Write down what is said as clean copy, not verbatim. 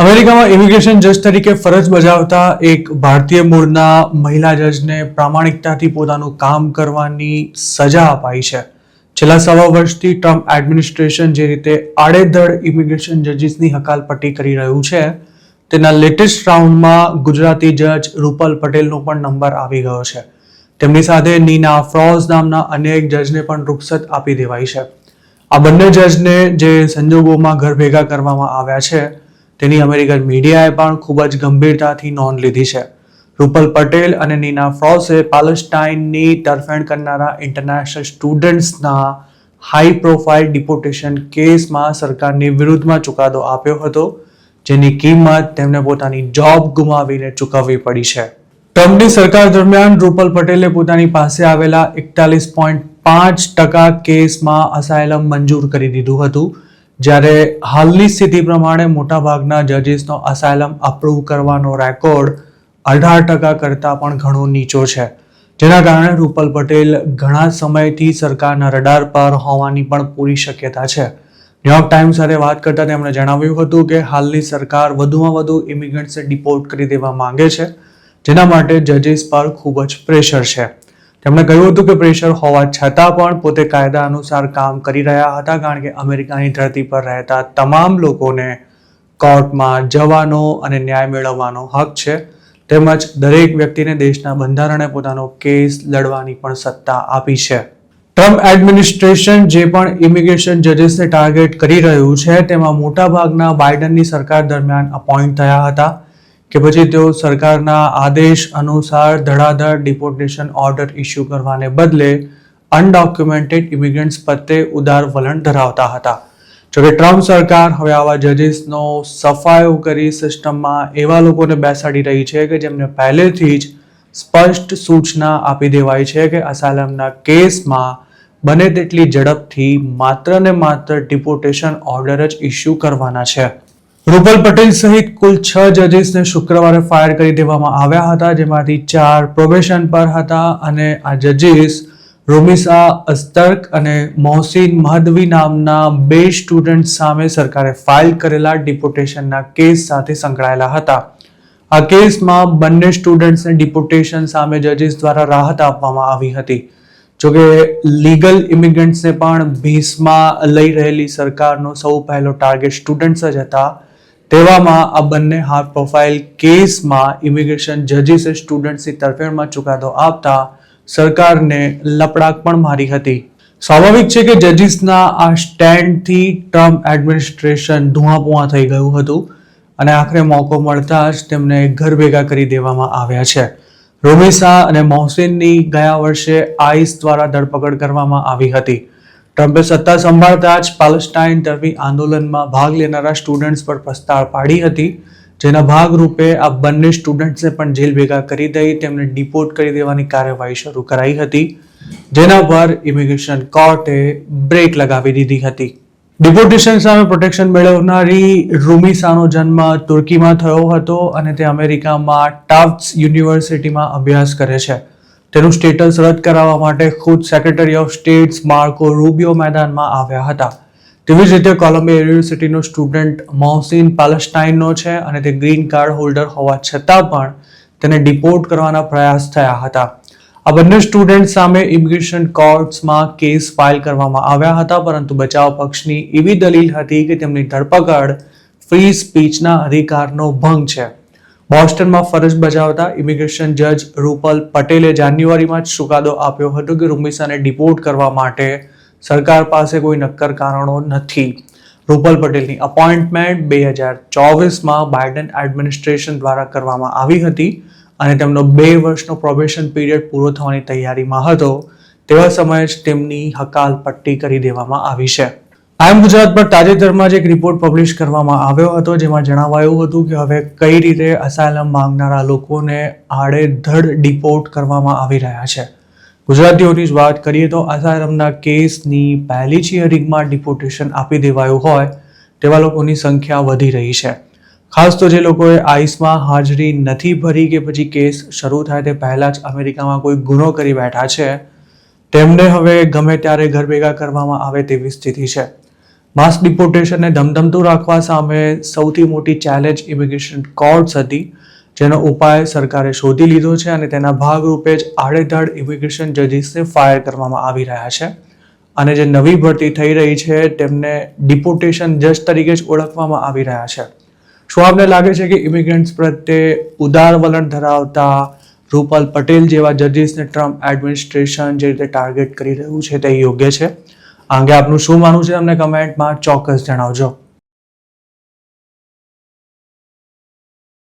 અમેરિકામાં ઇમિગ્રેશન જજ તરીકે ફરજ બજાવતા એક ભારતીય મૂળના મહિલા જજને પ્રામાણિકતાથી પોતાનું કામ કરવાની સજા અપાઈ છે. છેલ્લા સવા વર્ષથી ટ્રમ્પ એડમિનિસ્ટ્રેશન જે રીતે આડેધડ ઇમિગ્રેશન જજીસની હકાલપટ્ટી કરી રહ્યું છે, તેના લેટેસ્ટ રાઉન્ડમાં ગુજરાતી જજ રૂપલ પટેલનો પણ નંબર આવી ગયો છે. તેમની સાથે નીના ફ્રોઝ નામના અન્ય એક જજને પણ રૂખસત આપી દેવાઈ છે. આ બંને જજને જે સંજોગોમાં ઘર ભેગા કરવામાં આવ્યા છે, તેની અમેરિકન મીડિયાએ પણ ખૂબ જ ગંભીરતાથી નોંધ લીધી છે. રૂપલ પટેલ અને નીના ફ્રોસે પાલેસ્ટાઇનની તરફેણ કરનારા ઇન્ટરનેશનલ સ્ટુડન્ટ્સના હાઈ પ્રોફાઇલ ડિપોર્ટેશન કેસમાં સરકારની વિરુદ્ધમાં ચુકાદો આપ્યો હતો, જેની કિંમત તેમને પોતાની જોબ ગુમાવીને ચૂકવવી પડી છે. ટ્રમ્પની સરકાર દરમિયાન રૂપલ પટેલે પોતાની પાસે આવેલા 41.5% કેસમાં અસાયલમ મંજૂર કરી દીધું હતું, જ્યારે હાલની સ્થિતિ પ્રમાણે મોટાભાગના જજીસનો અસાયલમ અપ્રૂવ કરવાનો રેકોર્ડ 18% કરતાં પણ ઘણો નીચો છે, જેના કારણે રૂપલ પટેલ ઘણા સમયથી સરકારના રડાર પર હોવાની પણ પૂરી શક્યતા છે. ન્યૂયોર્ક ટાઈમ્સ સાથે વાત કરતા તેમણે જણાવ્યું હતું કે હાલની સરકાર વધુમાં વધુ ઇમિગ્રન્ટ્સને ડિપોર્ટ કરી દેવા માંગે છે, જેના માટે જજીસ પર ખૂબ જ પ્રેશર છે. તેમણે કહ્યું હતું કે પ્રેશર હોવા છતાં પણ પોતે કાયદા અનુસાર કામ કરી રહ્યા હતા, કારણ કે અમેરિકાની ધરતી પર રહેતા તમામ લોકોને કોર્ટમાં જવાનો અને ન્યાય મેળવવાનો હક છે, તેમજ દરેક વ્યક્તિને દેશના બંધારણે પોતાનો કેસ લડવાની પણ સત્તા આપી છે. ટ્રમ્પ એડમિનિસ્ટ્રેશન જે પણ ઇમિગ્રેશન જજીસને ટાર્ગેટ કરી રહ્યું છે, તેમાં મોટાભાગના બાઇડનની સરકાર દરમિયાન અપોઇન્ટ થયા હતા કે પછી તેઓ સરકારના આદેશ અનુસાર ધડાધડ ડિપોર્ટેશન ઓર્ડર ઇસ્યુ કરવાને બદલે અનડોક્યુમેન્ટેડ ઇમિગ્રન્ટ્સ પ્રત્યે ઉદાર વલણ ધરાવતા હતા. જોકે ટ્રમ્પ સરકાર હવે આવા જજીસનો સફાયો કરી સિસ્ટમમાં એવા લોકોને બેસાડી રહી છે કે જેમને પહેલેથી જ સ્પષ્ટ સૂચના આપી દેવાઈ છે કે અસાયલમના કેસમાં બને તેટલી ઝડપથી માત્ર ને માત્ર ડિપોર્ટેશન ઓર્ડર જ ઇસ્યુ કરવાના છે. રૂપલ પટેલ સહિત કુલ 6 જજીસને શુક્રવારે ફાયર કરી દેવામાં આવ્યા હતા, જેમાંથી 4 પ્રોબેશન પર હતા અને આ જજીસ રોમિસા અસ્તર્ક અને મોહસિન મહદવી નામના 2 સ્ટુડન્ટ સામે સરકારે ફાઇલ કરેલા ડિપોર્ટેશનના કેસ સાથે સંકળાયેલા હતા. આ કેસમાં બંને સ્ટુડન્ટ્સને ડિપોર્ટેશન સામે જજીસ દ્વારા રાહત આપવામાં આવી હતી. જોકે લીગલ ઇમિગ્રન્ટ્સને પણ ભીસમાં લઈ રહેલી સરકારનો સૌ પહેલો ટાર્ગેટ સ્ટુડન્ટ્સ જ હતા. તેવામાં આ બંને હાઈ પ્રોફાઇલ કેસમાં ઇમિગ્રેશન જજીસે સ્ટુડન્ટ્સની તરફેણમાં ચુકાદો આપતા સરકારને લપડાક પણ મારી હતી. સ્વાભાવિક છે કે જજીસના આ સ્ટેન્ડથી ટ્રમ્પ એડમિનિસ્ટ્રેશન ધુઆપુઆ થઈ ગયું હતું અને આખરે મોકો મળતા જ તેમને ઘર ભેગા કરી દેવામાં આવ્યા છે. રોમિસા અને મોહસિનની ગયા વર્ષે આઈસ દ્વારા ધરપકડ કરવામાં આવી હતી. ટ્રમ્પે સત્તા સંભાળતા જ પાલેસ્ટાઇન તરફી આંદોલનમાં ભાગ લેનારા સ્ટુડન્ટ્સ પર પસ્તાળ પાડી હતી, જેના ભાગરૂપે આ બંને સ્ટુડન્ટ્સને પણ જેલ ભેગા કરી દઈ તેમને ડિપોર્ટ કરી દેવાની કાર્યવાહી શરૂ કરાઈ હતી, જેના પર ઇમિગ્રેશન કોર્ટે બ્રેક લગાવી દીધી હતી. ડિપોર્ટેશન સામે પ્રોટેક્શન મેળવનારી રૂમિસાનો જન્મ તુર્કીમાં થયો હતો અને તે અમેરિકામાં ટફ્ટ્સ યુનિવર્સિટીમાં અભ્યાસ કરે છે. તેનું સ્ટેટસ રદ કરાવવા માટે ખુદ સેક્રેટરી ઓફ સ્ટેટ્સ માર્કો રૂબિયો મેદાનમાં આવ્યા હતા. તેવી જ રીતે કોલંબિયા યુનિવર્સિટીનો સ્ટુડન્ટ મોહસિન પાલેસ્ટાઇનનો છે અને તે ગ્રીન કાર્ડ હોલ્ડર હોવા છતાં પણ તેને ડિપોર્ટ કરવાના પ્રયાસ થયા હતા. આ બંને સ્ટુડન્ટ સામે ઇમિગ્રેશન કોર્ટ્સમાં કેસ ફાઇલ કરવામાં આવ્યા હતા, પરંતુ બચાવ પક્ષની એવી દલીલ હતી કે તેમની ધરપકડ ફ્રી સ્પીચના અધિકારનો ભંગ છે. બોસ્ટનમાં ફરજ બજાવતા ઇમિગ્રેશન જજ રૂપલ પટેલે જાન્યુઆરીમાં જ ચુકાદો આપ્યો હતો કે રૂમિસાને ડિપોર્ટ કરવા માટે સરકાર પાસે કોઈ નક્કર કારણો નથી. રૂપલ પટેલની અપોઇન્ટમેન્ટ 2024માં બાઇડન એડમિનિસ્ટ્રેશન દ્વારા કરવામાં આવી હતી અને તેમનો 2 વર્ષનો પ્રોબેશન પીરિયડ પૂરો થવાની તૈયારીમાં હતો. તેવા સમયે જ તેમની હકાલપટ્ટી કરી દેવામાં આવી છે. આઈએમ ગુજરાત પર તાજેતરમાં જ એક રિપોર્ટ પબ્લિશ કરવામાં આવ્યો હતો, જેમાં જણાવાયું હતું કે હવે કઈ રીતે અસાયલમ માંગનારા લોકોને આડેધડ ડિપોર્ટ કરવામાં આવી રહ્યા છે. ગુજરાતીઓની જ વાત કરીએ તો અસાયલમના કેસની પહેલી જ હિયરિંગમાં ડિપોર્ટેશન આપી દેવાયું હોય તેવા લોકોની સંખ્યા વધી રહી છે. ખાસ તો જે લોકોએ આઈસમાં હાજરી નથી ભરી કે પછી કેસ શરૂ થાય તે પહેલા જ અમેરિકામાં કોઈ ગુનો કરી બેઠા છે, તેમને હવે ગમે ત્યારે ઘર ભેગા કરવામાં આવે તેવી સ્થિતિ છે. માસ ડિપોર્ટેશનને ધમધમતું રાખવા સામે સૌથી મોટી ચેલેન્જ ઇમિગ્રેશન કોર્ટ્સ હતી, જેનો ઉપાય સરકારે શોધી લીધો છે અને તેના ભાગરૂપે જ આડેધડ ઇમિગ્રેશન જજીસને ફાયર કરવામાં આવી રહ્યા છે. અને જે નવી ભરતી થઈ રહી છે તેમને ડિપોર્ટેશન જજ તરીકે જ ઓળખવામાં આવી રહ્યા છે. શું આપને લાગે છે કે ઇમિગ્રન્ટ્સ પ્રત્યે ઉદાર વલણ ધરાવતા રૂપલ પટેલ જેવા જજીસને ટ્રમ્પ એડમિનિસ્ટ્રેશન જે રીતે ટાર્ગેટ કરી રહ્યું છે તે યોગ્ય છે? આ અંગે આપનું શું માનવું છે અમને કમેન્ટમાં ચોક્કસ જણાવજો.